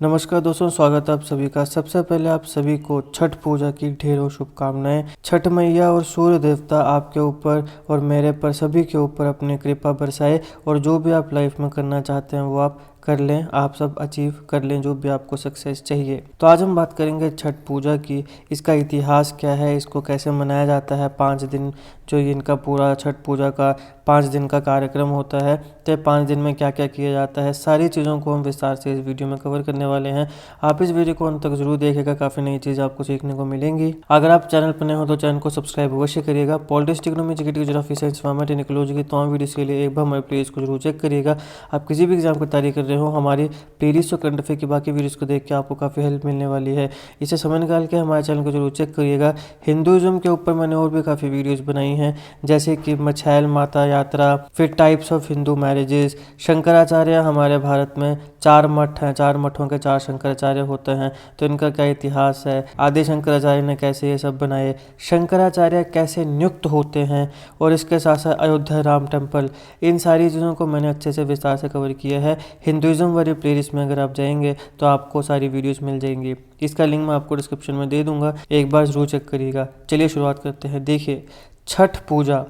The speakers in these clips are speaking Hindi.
नमस्कार दोस्तों, स्वागत है आप सभी का। सबसे पहले आप सभी को छठ पूजा की ढेरों शुभकामनाएं। छठ मैया और सूर्य देवता आपके ऊपर और मेरे पर सभी के ऊपर अपनी कृपा बरसाए और जो भी आप लाइफ में करना चाहते हैं वो आप कर लें, आप सब अचीव कर लें जो भी आपको सक्सेस चाहिए। तो आज हम बात करेंगे छठ पूजा की। इसका इतिहास क्या है, इसको कैसे मनाया जाता है। 5 दिन जो इनका पूरा छठ पूजा का 5 दिन का कार्यक्रम होता है, तो 5 दिन में क्या क्या किया जाता है, सारी चीज़ों को हम विस्तार से इस वीडियो में कवर करने वाले हैं। आप इस वीडियो को अंत तक जरूर देखिएगा, काफ़ी नई चीज़ आपको सीखने को मिलेंगी। अगर आप चैनल पर नए हो तो चैनल को सब्सक्राइब अवश्य करिएगा। Politics, economy, GK, geography, science, environment, ecology की तमाम वीडियोस के लिए एक बार हमारे प्लेलिस्ट को जरूर चेक करिएगा। आप किसी भी एग्जाम की तैयारी कर रहे हो, हमारी प्लेलिस्ट और करंट अफेयर की बाकी वीडियोस को देख के आपको काफ़ी हेल्प मिलने वाली है। इसे समय निकाल के हमारे चैनल को जरूर चेक करिएगा। हिंदुज़म के ऊपर मैंने और भी काफ़ी वीडियोस बनाई हैं, जैसे कि मछैल माता यात्रा, फिर types of Hindu marriages, Shankaracharya. हमारे भारत में 4 मठ हैं, 4 मठों के 4 शंकराचार्य होते हैं, तो इनका क्या इतिहास है, आदि शंकराचार्य ने कैसे ये सब बनाए, शंकराचार्य कैसे नियुक्त होते हैं, और इसके साथ साथ अयोध्या राम टेम्पल, इन सारी चीज़ों को मैंने अच्छे से विस्तार से कवर किया है। हिंदुज़म वाली प्लेलिस्ट में अगर आप जाएंगे तो आपको सारी वीडियोस मिल जाएंगी। इसका लिंक मैं आपको डिस्क्रिप्शन में दे दूंगा, एक बार जरूर चेक करिएगा। चलिए शुरुआत करते हैं। देखिए, छठ पूजा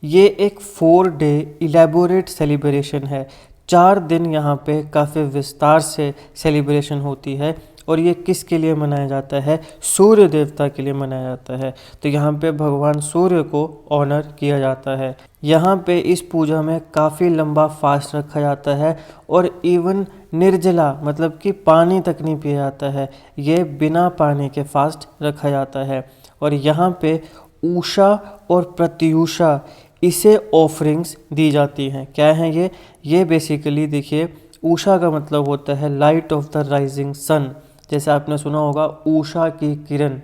ये एक 4 डे इलेबोरेट सेलिब्रेशन है। 4 दिन यहाँ पे काफ़ी विस्तार से सेलिब्रेशन होती है। और ये किसके लिए मनाया जाता है? सूर्य देवता के लिए मनाया जाता है। तो यहाँ पे भगवान सूर्य को ऑनर किया जाता है। यहाँ पे इस पूजा में काफ़ी लंबा फास्ट रखा जाता है और इवन निर्जला मतलब कि पानी तक नहीं पिया जाता है, ये बिना पानी के फास्ट रखा जाता है। और यहाँ पे उषा और प्रत्युषा, इसे ऑफरिंग्स दी जाती हैं। क्या है ये बेसिकली देखिए, उषा का मतलब होता है light of the rising sun. जैसे आपने सुना होगा उषा की किरण,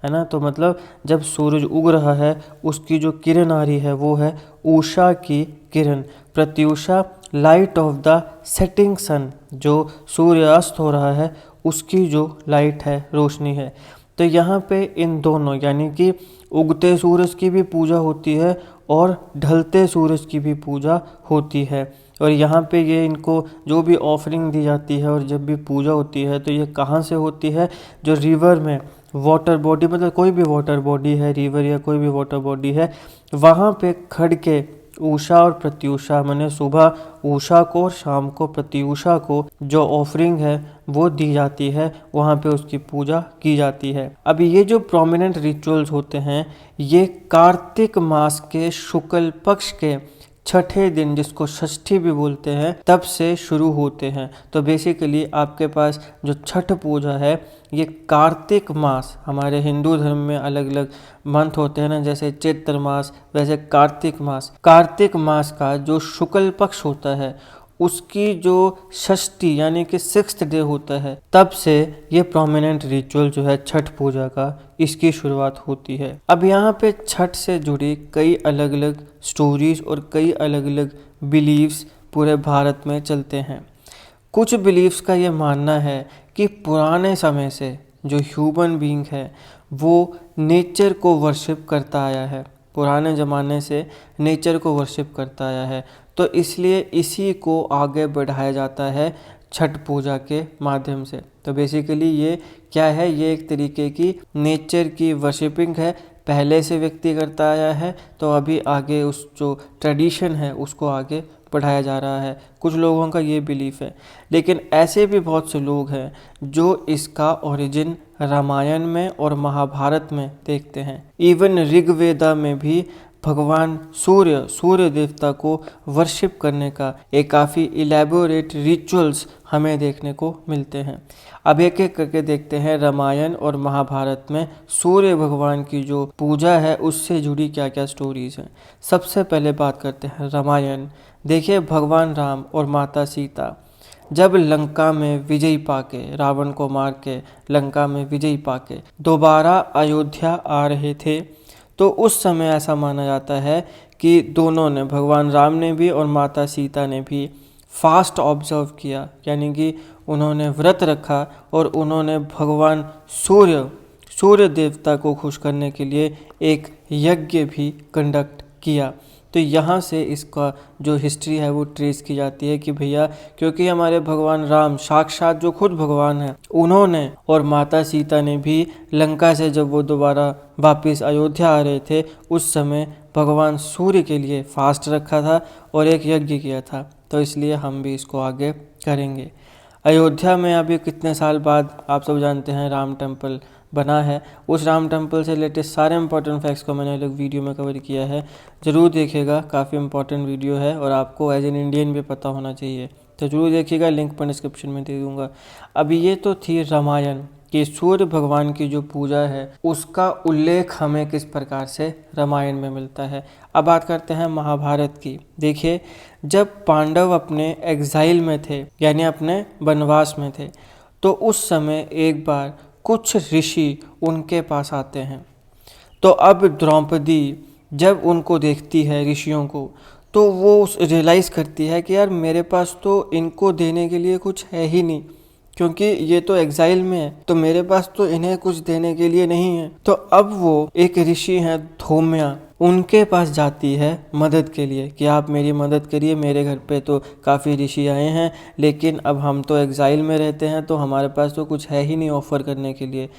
है ना। तो मतलब जब सूरज उग रहा है उसकी जो किरण आ रही है वो है उषा की किरण। Pratyusha light of the setting sun, जो सूर्यास्त हो रहा है उसकी जो लाइट है, रोशनी है। तो यहाँ पे इन दोनों यानी कि उगते सूरज की भी पूजा होती है और ढलते सूरज की भी पूजा होती है। और यहाँ पे ये इनको जो भी ऑफरिंग दी जाती है और जब भी पूजा होती है तो ये कहाँ से होती है? जो रिवर में वाटर बॉडी, मतलब कोई भी वाटर बॉडी है, रिवर या कोई भी वाटर बॉडी है, वहाँ पे खड़ के उषा और प्रत्युषा, मैंने सुबह उषा को और शाम को प्रत्युषा को जो ऑफरिंग है वो दी जाती है, वहाँ पे उसकी पूजा की जाती है। अभी ये जो प्रोमिनेंट रिचुअल्स होते हैं ये कार्तिक मास के शुक्ल पक्ष के छठे दिन, जिसको षष्ठी भी बोलते हैं, तब से शुरू होते हैं। तो बेसिकली आपके पास जो छठ पूजा है ये कार्तिक मास, हमारे हिंदू धर्म में अलग अलग मंथ होते हैं ना, जैसे चैत्र मास, वैसे कार्तिक मास का जो शुक्ल पक्ष होता है उसकी जो षष्ठी यानी कि 6th डे होता है, तब से ये प्रोमिनेंट रिचुअल जो है छठ पूजा का, इसकी शुरुआत होती है। अब यहाँ पे छठ से जुड़ी कई अलग अलग स्टोरीज और कई अलग अलग बिलीव्स पूरे भारत में चलते हैं। कुछ बिलीव्स का ये मानना है कि पुराने समय से जो ह्यूमन बीइंग है वो नेचर को वर्शिप करता आया है, पुराने ज़माने से नेचर को वर्शिप करता आया है। तो इसलिए इसी को आगे बढ़ाया जाता है छठ पूजा के माध्यम से। तो बेसिकली ये क्या है? ये एक तरीके की नेचर की वर्शिपिंग है, पहले से व्यक्ति करता आया है, तो अभी आगे उस जो ट्रेडिशन है उसको आगे बढ़ाया जा रहा है। कुछ लोगों का ये बिलीफ है, लेकिन ऐसे भी बहुत से लोग हैं जो इसका ओरिजिन रामायण में और महाभारत में देखते हैं। इवन ऋग्वेदा में भी भगवान सूर्य देवता को वर्शिप करने का एक काफ़ी इलेबोरेट रिचुअल्स हमें देखने को मिलते हैं। अब एक एक करके देखते हैं रामायण और महाभारत में सूर्य भगवान की जो पूजा है उससे जुड़ी क्या क्या स्टोरीज हैं। सबसे पहले बात करते हैं रामायण। देखिए, भगवान राम और माता सीता जब लंका में विजय पाके, रावण को मार के लंका में विजय पाके दोबारा अयोध्या आ रहे थे, तो उस समय ऐसा माना जाता है कि दोनों ने, भगवान राम ने भी और माता सीता ने भी फास्ट ऑब्जर्व किया, यानी कि उन्होंने व्रत रखा और उन्होंने भगवान सूर्य देवता को खुश करने के लिए एक यज्ञ भी कंडक्ट किया। तो यहाँ से इसका जो हिस्ट्री है वो ट्रेस की जाती है कि भैया क्योंकि हमारे भगवान राम साक्षात जो खुद भगवान हैं उन्होंने और माता सीता ने भी लंका से जब वो दोबारा वापस अयोध्या आ रहे थे उस समय भगवान सूर्य के लिए फास्ट रखा था और एक यज्ञ किया था। तो इसलिए हम भी इसको आगे करेंगे। अयोध्या में अभी कितने साल बाद आप सब जानते हैं राम टेम्पल बना है। उस राम टेम्पल से रिलेटेड सारे इंपॉर्टेंट फैक्ट्स को मैंने अलग वीडियो में कवर किया है, ज़रूर देखिएगा, काफ़ी इंपॉर्टेंट वीडियो है और आपको एज एन इंडियन भी पता होना चाहिए, तो ज़रूर देखिएगा, लिंक पर डिस्क्रिप्शन में दे दूँगा। अभी ये तो थी रामायण कि सूर्य भगवान की जो पूजा है उसका उल्लेख हमें किस प्रकार से रामायण में मिलता है। अब बात करते हैं महाभारत की। देखिए, जब पांडव अपने एग्जाइल में थे यानी अपने वनवास में थे, तो उस समय एक बार कुछ ऋषि उनके पास आते हैं। तो अब द्रौपदी जब उनको देखती है ऋषियों को, तो वो रियलाइज़ करती है कि यार मेरे पास तो इनको देने के लिए कुछ है ही नहीं, क्योंकि ये तो एग्जाइल में है, तो मेरे पास तो इन्हें कुछ देने के लिए नहीं है। तो अब वो एक ऋषि हैं धौम्या, उनके पास जाती है मदद के लिए कि आप मेरी मदद करिए, मेरे घर पे तो काफ़ी ऋषि आए हैं लेकिन अब हम तो एग्जाइल में रहते हैं, तो हमारे पास तो कुछ है ही नहीं ऑफ़र करने के लिए।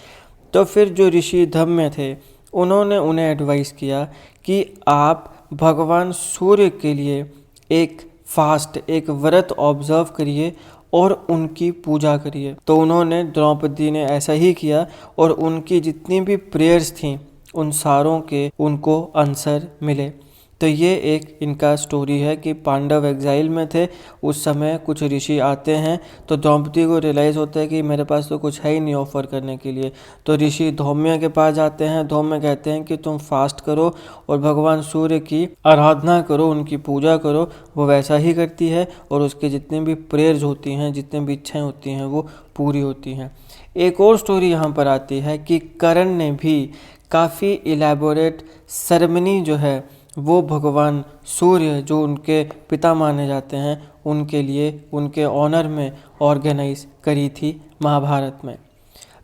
तो फिर जो ऋषि धम्य थे उन्होंने उन्हें एडवाइस किया कि आप भगवान सूर्य के लिए एक फास्ट, एक व्रत ऑब्जर्व करिए और उनकी पूजा करिए। तो उन्होंने, द्रौपदी ने ऐसा ही किया और उनकी जितनी भी प्रेयर्स थीं उन सारों के उनको आंसर मिले। तो ये एक इनका स्टोरी है कि पांडव एग्जाइल में थे, उस समय कुछ ऋषि आते हैं, तो द्रौपदी को रियलाइज़ होता है कि मेरे पास तो कुछ है ही नहीं ऑफ़र करने के लिए। तो ऋषि धौम्य के पास जाते हैं, धौम्य कहते हैं कि तुम फास्ट करो और भगवान सूर्य की आराधना करो, उनकी पूजा करो। वो वैसा ही करती है और उसके जितने भी प्रेयर्स होती हैं, जितने भी इच्छाएँ होती हैं वो पूरी होती हैं। एक और स्टोरी यहाँ पर आती है कि कर्ण ने भी काफ़ी इलेबोरेट सेरेमनी जो है वो भगवान सूर्य, जो उनके पिता माने जाते हैं, उनके लिए, उनके ऑनर में ऑर्गेनाइज करी थी महाभारत में।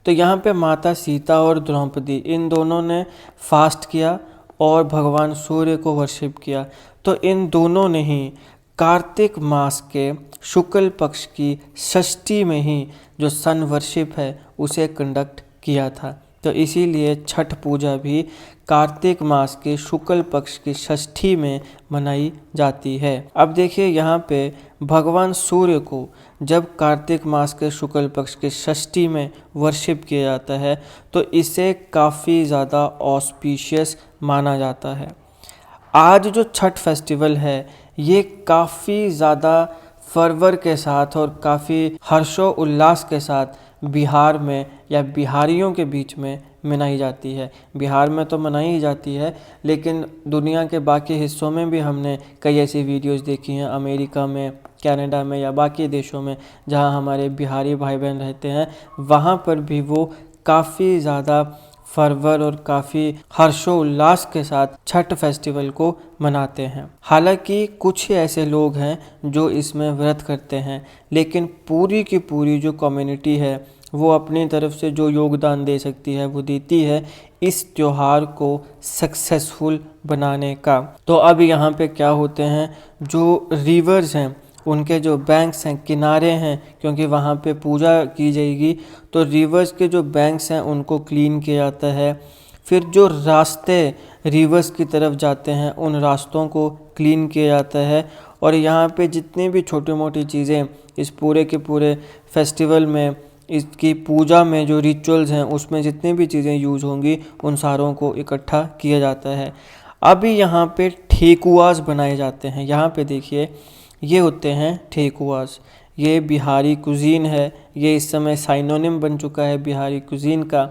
तो यहाँ पे माता सीता और द्रौपदी इन दोनों ने फास्ट किया और भगवान सूर्य को वर्शिप किया। तो इन दोनों ने ही कार्तिक मास के शुक्ल पक्ष की षष्ठी में ही जो सन वर्शिप है उसे कंडक्ट किया था। तो इसीलिए छठ पूजा भी कार्तिक मास के शुक्ल पक्ष की षष्ठी में मनाई जाती है। अब देखिए, यहाँ पे भगवान सूर्य को जब कार्तिक मास के शुक्ल पक्ष के षष्ठी में वर्शिप किया जाता है तो इसे काफ़ी ज़्यादा ऑस्पिशियस माना जाता है। आज जो छठ फेस्टिवल है ये काफ़ी ज़्यादा फर्वर के साथ और काफ़ी हर्षो उल्लास के साथ बिहार में या बिहारियों के बीच में मनाई जाती है। बिहार में तो मनाई ही जाती है, लेकिन दुनिया के बाकी हिस्सों में भी हमने कई ऐसी वीडियोस देखी हैं, अमेरिका में, कनाडा में या बाकी देशों में जहां हमारे बिहारी भाई बहन रहते हैं, वहां पर भी वो काफ़ी ज़्यादा फरवर और काफ़ी हर्षोल्लास के साथ छठ फेस्टिवल को मनाते हैं। हालांकि कुछ ही ऐसे लोग हैं जो इसमें व्रत करते हैं, लेकिन पूरी की पूरी जो कम्युनिटी है वो अपनी तरफ से जो योगदान दे सकती है वो देती है इस त्योहार को सक्सेसफुल बनाने का। तो अब यहाँ पे क्या होते हैं, जो रिवर्स हैं उनके जो बैंक्स हैं, किनारे हैं, क्योंकि वहाँ पे पूजा की जाएगी, तो रिवर्स के जो बैंक्स हैं उनको क्लीन किया जाता है। फिर जो रास्ते रिवर्स की तरफ जाते हैं उन रास्तों को क्लीन किया जाता है। और यहाँ पे जितनी भी छोटी मोटी चीज़ें इस पूरे के पूरे फेस्टिवल में, इसकी पूजा में जो रिचुअल्स हैं उसमें जितनी भी चीज़ें यूज होंगी उन सारों को इकट्ठा किया जाता है। अभी यहाँ पे ठेकुआस बनाए जाते हैं। यहाँ पे देखिए, ये होते हैं ठेकुआस। ये बिहारी कुजीन है, ये इस समय साइनोनिम बन चुका है बिहारी कुजीन का।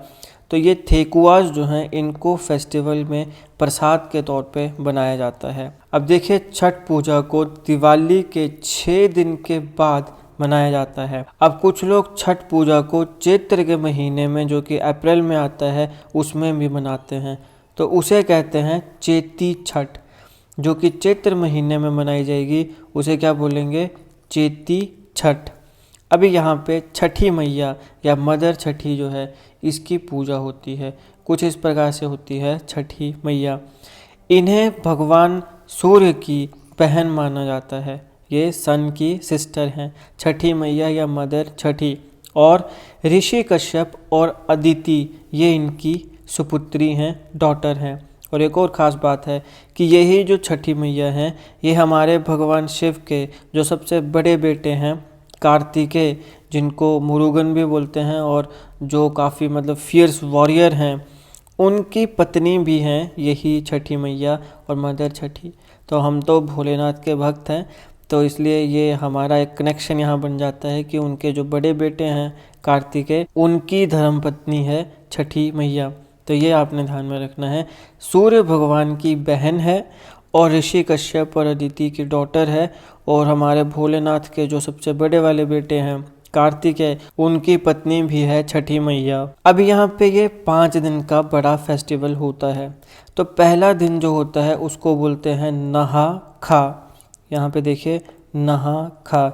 तो ये ठेकुआस जो हैं इनको फेस्टिवल में प्रसाद के तौर पे बनाया जाता है। अब देखिए, छठ पूजा को दिवाली के 6 दिन के बाद मनाया जाता है। अब कुछ लोग छठ पूजा को चैत्र के महीने में, जो कि अप्रैल में आता है, उसमें भी मनाते हैं, तो उसे कहते हैं चैती छठ। जो कि चैत्र महीने में मनाई जाएगी उसे क्या बोलेंगे, चैती छठ। अभी यहाँ पे छठी मैया या मदर छठी जो है इसकी पूजा होती है। कुछ इस प्रकार से होती है छठी मैया। इन्हें भगवान सूर्य की बहन माना जाता है। ये सन की सिस्टर हैं, छठी मैया या मदर छठी। और ऋषि कश्यप और अदिति ये इनकी सुपुत्री हैं, डॉटर हैं। और एक और ख़ास बात है कि यही जो छठी मैया हैं ये हमारे भगवान शिव के जो सबसे बड़े बेटे हैं कार्तिकेय, जिनको मुरुगन भी बोलते हैं और जो काफ़ी मतलब फियर्स वॉरियर हैं, उनकी पत्नी भी हैं यही छठी मैया और मदर छठी। तो हम तो भोलेनाथ के भक्त हैं, तो इसलिए ये हमारा एक कनेक्शन यहाँ बन जाता है कि उनके जो बड़े बेटे हैं कार्तिकेय, उनकी धर्मपत्नी है छठी मैया। तो ये आपने ध्यान में रखना है। सूर्य भगवान की बहन है और ऋषि कश्यप और अदिति की डॉटर है। और हमारे भोलेनाथ के जो सबसे बड़े वाले बेटे हैं कार्तिकेय, उनकी पत्नी भी है छठी मैया। अब यहाँ पे ये 5 दिन का बड़ा फेस्टिवल होता है। तो पहला दिन जो होता है उसको बोलते हैं नहा खा। यहाँ पे देखिए नहा खा।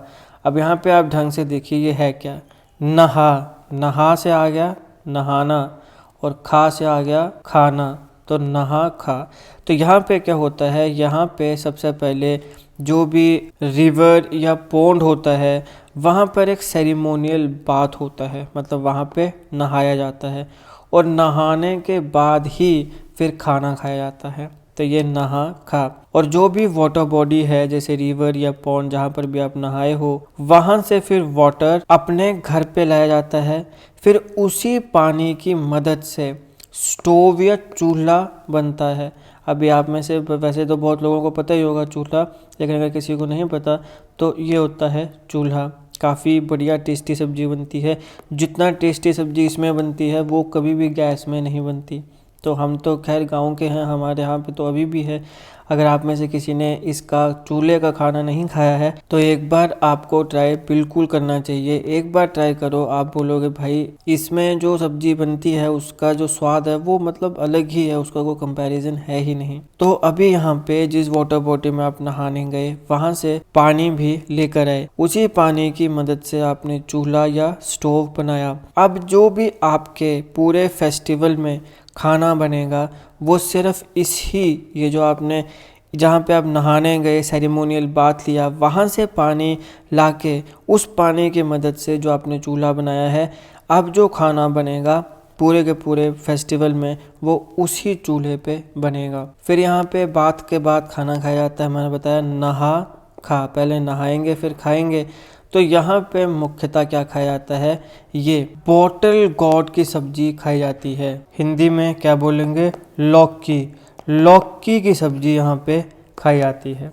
अब यहाँ पे आप ढंग से देखिए ये है क्या। नहा, नहा से आ गया नहाना और खा से आ गया खाना, तो नहा खा। तो यहाँ पे क्या होता है, यहाँ पे सबसे पहले जो भी रिवर या पॉन्ड होता है वहाँ पर एक सेरिमोनियल बात होता है, मतलब वहाँ पे नहाया जाता है और नहाने के बाद ही फिर खाना खाया जाता है। तो ये नहा खा। और जो भी वाटर बॉडी है जैसे रिवर या पॉन्ड जहाँ पर भी आप नहाए हो, वहाँ से फिर वाटर अपने घर पे लाया जाता है। फिर उसी पानी की मदद से स्टोव या चूल्हा बनता है। अभी आप में से वैसे तो बहुत लोगों को पता ही होगा चूल्हा, लेकिन अगर किसी को नहीं पता तो ये होता है चूल्हा। काफ़ी बढ़िया टेस्टी सब्जी बनती है। जितना टेस्टी सब्जी इसमें बनती है वो कभी भी गैस में नहीं बनती। तो हम तो खैर गांव के हैं, हमारे यहाँ पे तो अभी भी है। अगर आप में से किसी ने इसका चूल्हे का खाना नहीं खाया है तो एक बार आपको ट्राई बिल्कुल करना चाहिए। एक बार ट्राई करो, आप बोलोगे भाई इसमें जो सब्जी बनती है उसका जो स्वाद है वो मतलब अलग ही है, उसका कोई कंपैरिजन है ही नहीं। तो अभी यहाँ पे जिस वाटर बॉडी में आप नहाने गए वहां से पानी भी लेकर आए, उसी पानी की मदद से आपने चूल्हा या स्टोव बनाया। अब जो भी आपके पूरे फेस्टिवल में खाना बनेगा वो सिर्फ ये जो आपने जहाँ पे आप नहाने गए सेरेमोनियल बात लिया वहाँ से पानी लाके उस पानी की मदद से जो आपने चूल्हा बनाया है, अब जो खाना बनेगा पूरे के पूरे फेस्टिवल में वो उसी चूल्हे पे बनेगा। फिर यहाँ पे बात के बाद खाना खाया जाता है। मैंने बताया नहा खा, पहले नहाएंगे फिर खाएंगे। तो यहाँ पे मुख्यतः क्या खाया जाता है, ये बॉटल गॉड की सब्जी खाई जाती है। हिंदी में क्या बोलेंगे, लौकी। लौकी की सब्जी यहाँ पे खाई जाती है।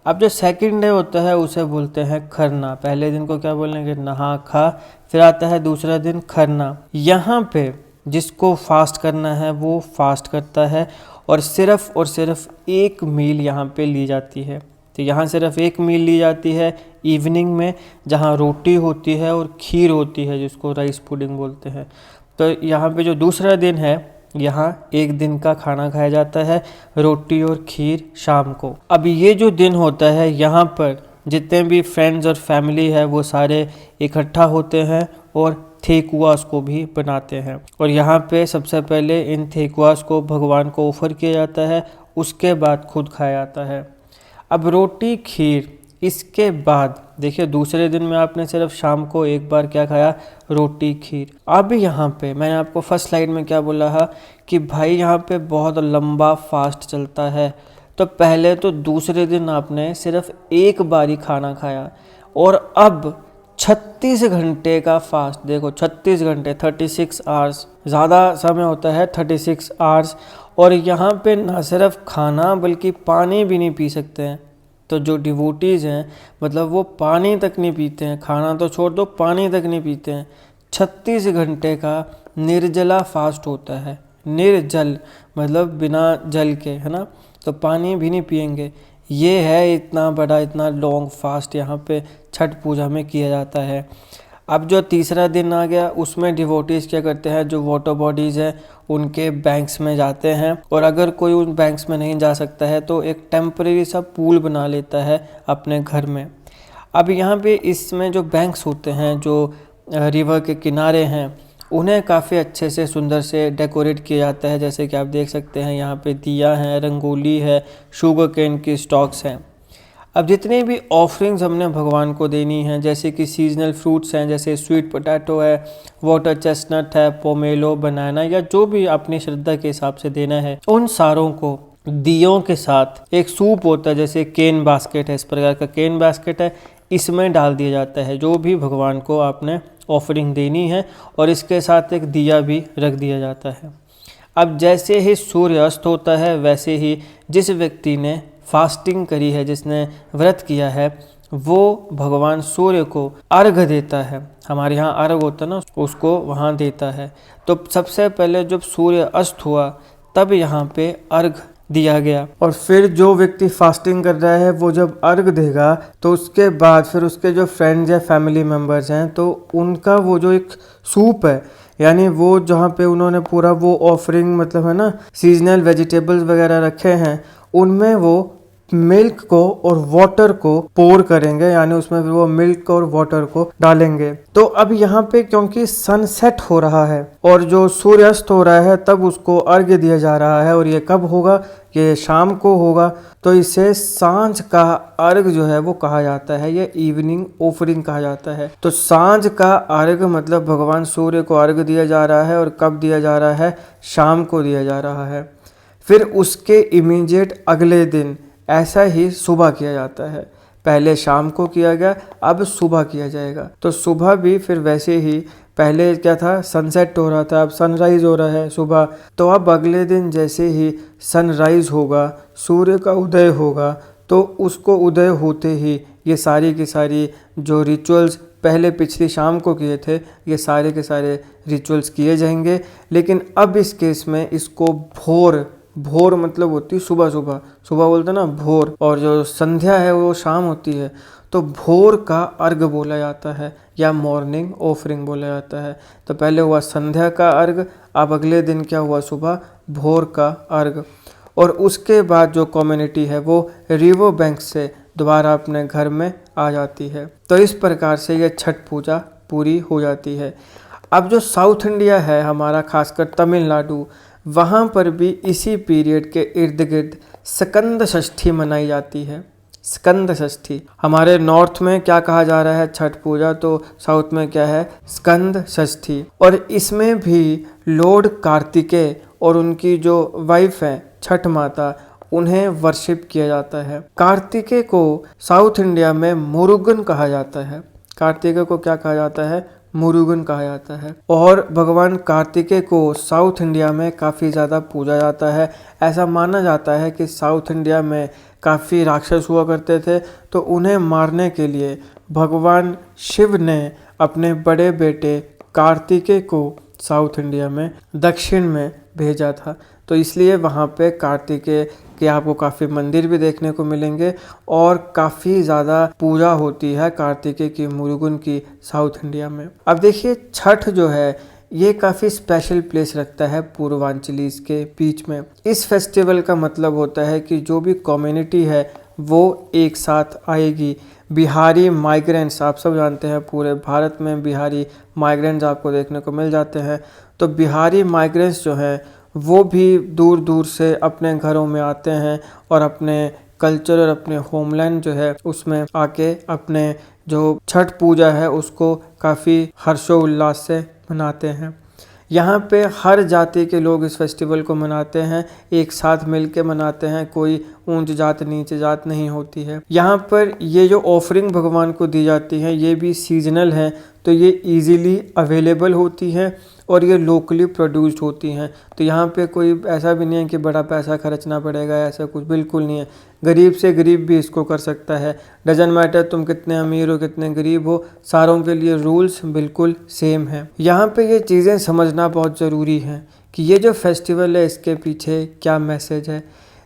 अब जो सेकंड डे होता है उसे बोलते हैं खरना। पहले दिन को क्या बोलेंगे, नहा खा। फिर आता है दूसरा दिन खरना। यहाँ पे जिसको फास्ट करना है वो फास्ट करता है और सिर्फ एक मील यहाँ पे ली जाती है। तो यहाँ सिर्फ एक मील ली जाती है इवनिंग में, जहाँ रोटी होती है और खीर होती है जिसको राइस पुडिंग बोलते हैं। तो यहाँ पे जो दूसरा दिन है यहाँ एक दिन का खाना खाया जाता है, रोटी और खीर शाम को। अब ये जो दिन होता है यहाँ पर जितने भी फ्रेंड्स और फैमिली है वो सारे इकट्ठा होते हैं और ठेकुआस को भी बनाते हैं। और यहाँ पे सबसे पहले इन ठेकुआस को भगवान को ऑफर किया जाता है, उसके बाद खुद खाया जाता है। अब रोटी खीर, इसके बाद देखिए दूसरे दिन में आपने सिर्फ शाम को एक बार क्या खाया, रोटी खीर। अब यहाँ पे मैंने आपको फर्स्ट स्लाइड में क्या बोला था कि भाई यहाँ पे बहुत लंबा फास्ट चलता है। तो पहले तो दूसरे दिन आपने सिर्फ एक बार ही खाना खाया और अब 36 घंटे का फास्ट। देखो 36 घंटे 36 आवर्स, ज़्यादा समय होता है 36 आवर्स। और यहाँ पे ना सिर्फ खाना बल्कि पानी भी नहीं पी सकते हैं। तो जो डिवोटीज़ हैं मतलब वो पानी तक नहीं पीते हैं, खाना तो छोड़ दो पानी तक नहीं पीते हैं। 36 घंटे का निर्जला फास्ट होता है। निर्जल मतलब बिना जल के, है ना, तो पानी भी नहीं पिएंगे। ये है इतना बड़ा इतना लॉन्ग फास्ट यहाँ पे छठ पूजा में किया जाता है। अब जो तीसरा दिन आ गया उसमें डिवोटीज़ क्या करते हैं, जो वाटर बॉडीज़ हैं उनके बैंक्स में जाते हैं। और अगर कोई उन बैंक्स में नहीं जा सकता है तो एक टेम्परेरी सा पूल बना लेता है अपने घर में। अब यहाँ पे इसमें जो बैंक्स होते हैं जो रिवर के किनारे हैं उन्हें काफ़ी अच्छे से सुंदर से डेकोरेट किया जाता है। जैसे कि आप देख सकते हैं यहाँ पे दिया है, रंगोली है, शुगर केन की स्टॉक्स हैं। अब जितने भी ऑफरिंग्स हमने भगवान को देनी है, जैसे कि सीजनल फ्रूट्स हैं, जैसे स्वीट पोटैटो है, वाटर चेस्टनट है, पोमेलो, बनाना, या जो भी अपनी श्रद्धा के हिसाब से देना है, उन सारों को दियों के साथ एक सूप होता है, जैसे केन बास्केट है, इस प्रकार का केन बास्केट है, इसमें डाल दिया जाता है जो भी भगवान को आपने ऑफरिंग देनी है, और इसके साथ एक दिया भी रख दिया जाता है। अब जैसे ही सूर्य अस्त होता है, वैसे ही जिस व्यक्ति ने फास्टिंग करी है, जिसने व्रत किया है, वो भगवान सूर्य को अर्घ देता है। हमारे यहाँ अर्घ होता है ना, उसको वहाँ देता है। तो सबसे पहले जब सूर्य अस्त हुआ तब यहाँ पे अर्घ दिया गया, और फिर जो व्यक्ति फास्टिंग कर रहा है वो जब अर्घ देगा तो उसके बाद फिर उसके जो फ्रेंड्स या फैमिली मेम्बर्स हैं, तो उनका वो जो एक सूप है, यानी वो जहाँ पे उन्होंने पूरा वो ऑफरिंग मतलब है ना सीजनल वेजिटेबल्स वगैरह रखे हैं, उनमें वो मिल्क को और वाटर को पोर करेंगे, यानी उसमें वो मिल्क और वाटर को डालेंगे। तो अब यहाँ पे क्योंकि सनसेट हो रहा है और जो सूर्यास्त हो रहा है, तब उसको अर्घ्य दिया जा रहा है, और ये कब होगा, ये शाम को होगा। तो इसे सांझ का अर्घ जो है वो कहा जाता है, ये इवनिंग ऑफरिंग कहा जाता है। तो सांझ का अर्घ मतलब भगवान सूर्य को अर्घ दिया जा रहा है, और कब दिया जा रहा है, शाम को दिया जा रहा है। फिर उसके इमीडिएट अगले दिन ऐसा ही सुबह किया जाता है। पहले शाम को किया गया, अब सुबह किया जाएगा। तो सुबह भी फिर वैसे ही, पहले क्या था, सनसेट हो रहा था, अब सनराइज हो रहा है सुबह। तो अब अगले दिन जैसे ही सनराइज होगा, सूर्य का उदय होगा, तो उसको उदय होते ही ये सारी की सारी जो रिचुअल्स पहले पिछली शाम को किए थे, ये सारे के सारे रिचुअल्स किए जाएंगे। लेकिन अब इस केस में इसको भोर मतलब होती है सुबह, सुबह बोलते ना भोर, और जो संध्या है वो शाम होती है। तो भोर का अर्घ बोला जाता है, या मॉर्निंग ऑफरिंग बोला जाता है। तो पहले हुआ संध्या का अर्घ, अब अगले दिन क्या हुआ, सुबह भोर का अर्घ। और उसके बाद जो कम्युनिटी है वो रिवर बैंक से दोबारा अपने घर में आ जाती है। तो इस प्रकार से ये छठ पूजा पूरी हो जाती है। अब जो साउथ इंडिया है हमारा, खासकर तमिलनाडु, वहाँ पर भी इसी पीरियड के इर्द गिर्द स्कंद षष्ठी मनाई जाती है। स्कंद षष्ठी हमारे नॉर्थ में क्या कहा जा रहा है, छठ पूजा, तो साउथ में क्या है, स्कंद षष्ठी। और इसमें भी लॉर्ड कार्तिकेय और उनकी जो वाइफ है छठ माता, उन्हें वर्शिप किया जाता है। कार्तिकेय को साउथ इंडिया में मुरुगन कहा जाता है। कार्तिकेय को क्या कहा जाता है, मुरुगन कहा जाता है। और भगवान कार्तिकेय को साउथ इंडिया में काफ़ी ज़्यादा पूजा जाता है। ऐसा माना जाता है कि साउथ इंडिया में काफ़ी राक्षस हुआ करते थे, तो उन्हें मारने के लिए भगवान शिव ने अपने बड़े बेटे कार्तिकेय को साउथ इंडिया में दक्षिण में भेजा था। तो इसलिए वहाँ पे कार्तिकेय के आपको काफ़ी मंदिर भी देखने को मिलेंगे, और काफ़ी ज़्यादा पूजा होती है कार्तिकेय की, मुरुगन की, साउथ इंडिया में। अब देखिए, छठ जो है ये काफ़ी स्पेशल प्लेस रखता है पूर्वांचलीज के बीच में। इस फेस्टिवल का मतलब होता है कि जो भी कम्युनिटी है वो एक साथ आएगी। बिहारी माइग्रेंट्स, आप सब जानते हैं पूरे भारत में बिहारी माइग्रेंट्स आपको देखने को मिल जाते हैं। तो बिहारी माइग्रेंट्स जो हैं वो भी दूर दूर से अपने घरों में आते हैं, और अपने कल्चर और अपने होमलैंड जो है उसमें आके अपने जो छठ पूजा है उसको काफ़ी हर्षोल्लास से मनाते हैं। यहाँ पे हर जाति के लोग इस फेस्टिवल को मनाते हैं, एक साथ मिलके मनाते हैं, कोई ऊंच जात नीचे जात नहीं होती है। यहाँ पर ये जो ऑफरिंग भगवान को दी जाती है ये भी सीजनल है, तो ये इजीली अवेलेबल होती है और ये लोकली प्रोड्यूस्ड होती हैं। तो यहाँ पे कोई ऐसा भी नहीं है कि बड़ा पैसा खर्चना पड़ेगा, ऐसा कुछ बिल्कुल नहीं है। गरीब से गरीब भी इसको कर सकता है, डजंट मैटर तुम कितने अमीर हो कितने गरीब हो, सारों के लिए रूल्स बिल्कुल सेम है। यहाँ पे ये चीज़ें समझना बहुत ज़रूरी है कि ये जो फेस्टिवल है इसके पीछे क्या मैसेज है।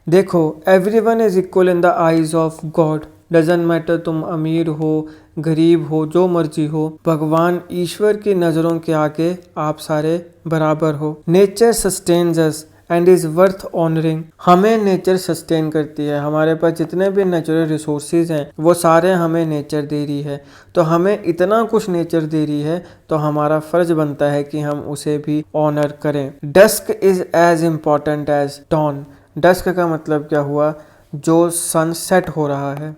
देखो, everyone is equal in the eyes of God, doesn't matter तुम अमीर हो गरीब हो जो मर्जी हो, भगवान ईश्वर की नज़रों के आगे आप सारे बराबर हो। Nature sustains us and is worth honouring. हमें नेचर सस्टेन करती है, हमारे पास जितने भी नेचुरल रिसोर्सेज हैं वो सारे हमें नेचर दे रही है। तो हमें इतना कुछ नेचर दे रही है तो हमारा फ़र्ज बनता है कि हम उसे भी ऑनर करें। Dusk is as important as dawn. Dusk का मतलब क्या हुआ? जो सनसेट हो रहा है,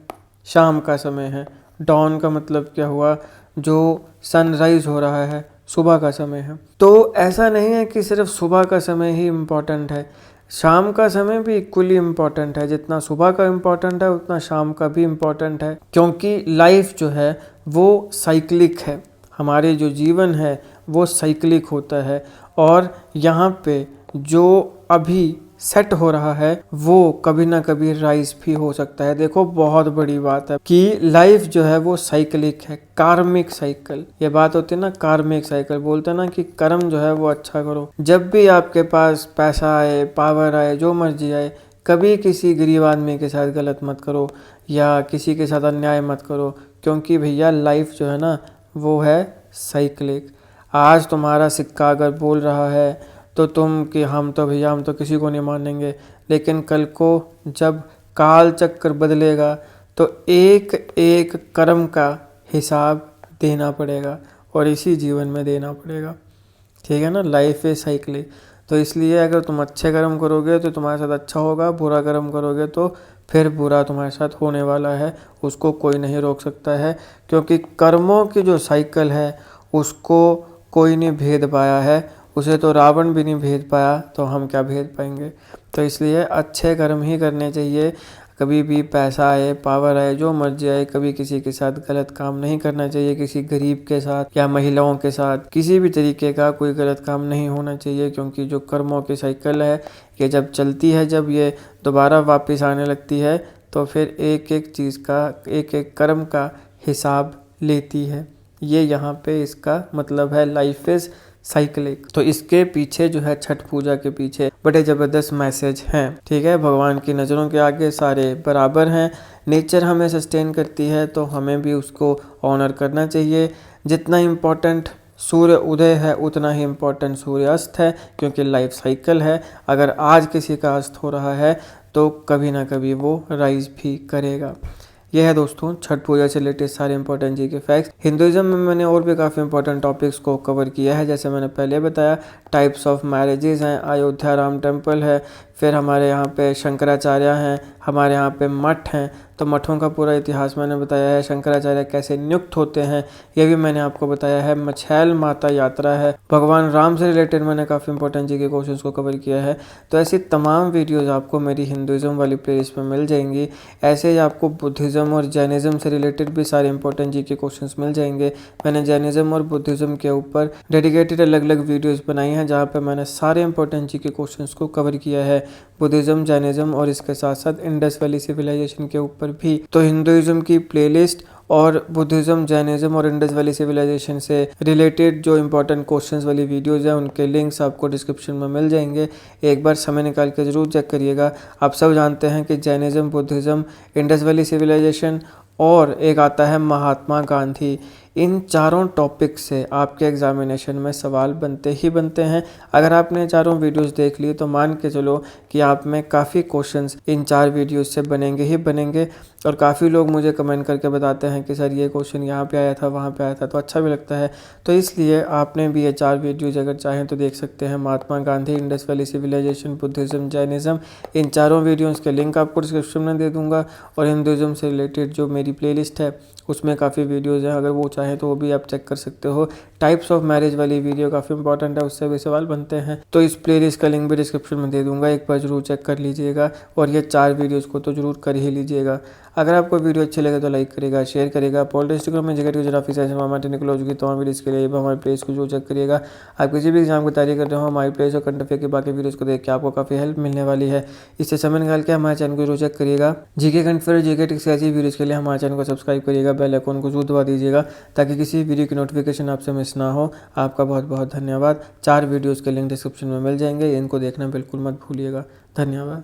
शाम का समय है। डॉन का मतलब क्या हुआ? जो सनराइज हो रहा है, सुबह का समय है। तो ऐसा नहीं है कि सिर्फ सुबह का समय ही इम्पोर्टेंट है, शाम का समय भी इक्वली इम्पोर्टेंट है। जितना सुबह का इम्पोर्टेंट है उतना शाम का भी इम्पोर्टेंट है, क्योंकि लाइफ जो है वो साइक्लिक है। हमारे जो जीवन है वो साइक्लिक होता है, और यहाँ पे जो अभी सेट हो रहा है वो कभी ना कभी राइज भी हो सकता है। देखो बहुत बड़ी बात है कि लाइफ जो है वो साइक्लिक है, कार्मिक साइकिल। ये बात होती है ना, कार्मिक साइकिल। बोलते हैं ना कि कर्म जो है वो अच्छा करो। जब भी आपके पास पैसा आए, पावर आए, जो मर्जी आए, कभी किसी गरीब आदमी के साथ गलत मत करो या किसी के साथ अन्याय मत करो, क्योंकि भैया लाइफ जो है ना वो है साइक्लिक। आज तुम्हारा सिक्का अगर बोल रहा है तो तुम कि हम तो भैया हम तो किसी को नहीं मानेंगे, लेकिन कल को जब काल चक्र बदलेगा तो एक एक कर्म का हिसाब देना पड़ेगा, और इसी जीवन में देना पड़ेगा। ठीक है ना, लाइफ इज साइक्लिक। तो इसलिए अगर तुम अच्छे कर्म करोगे तो तुम्हारे साथ अच्छा होगा, बुरा कर्म करोगे तो फिर बुरा तुम्हारे साथ होने वाला है। उसको कोई नहीं रोक सकता है, क्योंकि कर्मों की जो साइकिल है उसको कोई नहीं भेद पाया है। उसे तो रावण भी नहीं भेद पाया, तो हम क्या भेद पाएंगे। तो इसलिए अच्छे कर्म ही करने चाहिए। कभी भी पैसा आए, पावर आए, जो मर्जी आए, कभी किसी के साथ गलत काम नहीं करना चाहिए। किसी गरीब के साथ या महिलाओं के साथ किसी भी तरीके का कोई गलत काम नहीं होना चाहिए, क्योंकि जो कर्मों की साइकिल है ये जब चलती है, जब ये दोबारा वापस आने लगती है तो फिर एक एक चीज़ का, एक एक कर्म का हिसाब लेती है। ये यहाँ पे इसका मतलब है, लाइफ इज़ साइक्लिक। तो इसके पीछे जो है, छठ पूजा के पीछे बड़े ज़बरदस्त मैसेज हैं। ठीक है, भगवान की नज़रों के आगे सारे बराबर हैं। नेचर हमें सस्टेन करती है तो हमें भी उसको ऑनर करना चाहिए। जितना इम्पोर्टेंट सूर्य उदय है उतना ही इम्पोर्टेंट सूर्य अस्त है, क्योंकि लाइफ साइकिल है। अगर आज किसी का अस्त हो रहा है तो कभी ना कभी वो राइज भी करेगा। यह है दोस्तों छठ पूजा से रिलेटेड सारे इंपॉर्टेंट जी के फैक्ट्स। हिंदुज़म में मैंने और भी काफ़ी इंपॉर्टेंट टॉपिक्स को कवर किया है, जैसे मैंने पहले बताया टाइप्स ऑफ मैरिजेज हैं, अयोध्या राम टेम्पल है, फिर हमारे यहाँ पे शंकराचार्य हैं, हमारे यहाँ पे मठ हैं। तो मठों का पूरा इतिहास मैंने बताया है, शंकराचार्य कैसे नियुक्त होते हैं ये भी मैंने आपको बताया है। मछैल माता यात्रा है, भगवान राम से रिलेटेड मैंने काफ़ी इंपॉर्टेंट जी के क्वेश्चंस को कवर किया है। तो ऐसी तमाम वीडियोज़ आपको मेरी हिंदुज़म वाली प्लेलिस्ट में मिल जाएंगी। ऐसे ही आपको बुद्धिज़्म और जैनिज़्म से रिलेटेड भी सारे इंपॉर्टेंट जी के क्वेश्चंस मिल जाएंगे। मैंने जैनिज़्म और बुद्धिज़्म के ऊपर डेडिकेटेड अलग अलग वीडियोज़ बनाई हैं, जहाँ पर मैंने सारे इंपॉर्टेंट जी के क्वेश्चंस को कवर किया है, बुद्धिज़्म, जैनिज़्म और इसके साथ साथ इंडस वैली सिविलाइजेशन के ऊपर भी। तो हिंदुइज्म की प्लेलिस्ट और बुद्धिज़्म, जैनिज़्म और इंडस वैली सिविलाइजेशन से रिलेटेड जो इंपॉर्टेंट क्वेश्चंस वाली वीडियोस हैं उनके लिंक्स आपको डिस्क्रिप्शन में मिल जाएंगे। एक बार समय निकाल के ज़रूर चेक करिएगा। आप सब जानते हैं कि Jainism, Buddhism, Indus valley civilisation और एक आता है महात्मा गांधी, इन चारों टॉपिक से आपके एग्जामिनेशन में सवाल बनते ही बनते हैं। अगर आपने चारों वीडियोस देख ली तो मान के चलो कि आप में काफ़ी क्वेश्चंस इन 4 वीडियोस से बनेंगे ही बनेंगे। और काफ़ी लोग मुझे कमेंट करके बताते हैं कि सर ये क्वेश्चन यहाँ पे आया था, वहाँ पे आया था, तो अच्छा भी लगता है। तो इसलिए आपने भी ये 4 वीडियोज़ अगर चाहें तो देख सकते हैं। Mahatma Gandhi, Indus valley civilisation, Buddhism, Jainism, इन चारों वीडियोज़ के लिंक आपको डिस्क्रिप्शन में दे दूँगा। और हिंदुज़्म से रिलेटेड जो मेरी प्लेलिस्ट है उसमें काफ़ी वीडियोज़ हैं, अगर वो चाहें तो वो भी आप चेक कर सकते हो। टाइप्स ऑफ मैरिज वाली वीडियो काफ़ी इंपॉर्टेंट है, उससे भी सवाल बनते हैं। तो इस प्लेलिस्ट का लिंक भी डिस्क्रिप्शन में दे दूंगा, एक बार जरूर चेक कर लीजिएगा। और ये 4 वीडियोज़ को तो जरूर कर ही लीजिएगा। अगर आपको वीडियो अच्छी लगे तो लाइक करेगा, शेयर करेगा। पॉलिटिक्स में जगह गुजराफी साइंस टेक्नोलॉजी की तमाम वीडियोज़ के लिए हमारे प्लेस को जरूर चेक करिएगा। आप किसी भी एग्जाम की तैयारी कर रहे हो, हमारी प्लेस और करंट अफेयर की बाकी वीडियोज़ को देख के आपको काफ़ी हेल्प मिलने वाली है। इससे समय निकाल के हमारे चैनल को जरूर चेक करिएगा। GK current affair, GK tricks ऐसी वीडियोज़ के लिए हमारे चैनल को सब्सक्राइब करिएगा, बेल आइकन को जरूर दबा दीजिएगा ताकि किसी वीडियो की नोटिफिकेशन आपसे मिस ना हो। आपका बहुत बहुत धन्यवाद। 4 वीडियोज़ के लिंक डिस्क्रिप्शन में मिल जाएंगे, इनको देखना बिल्कुल मत भूलिएगा। धन्यवाद।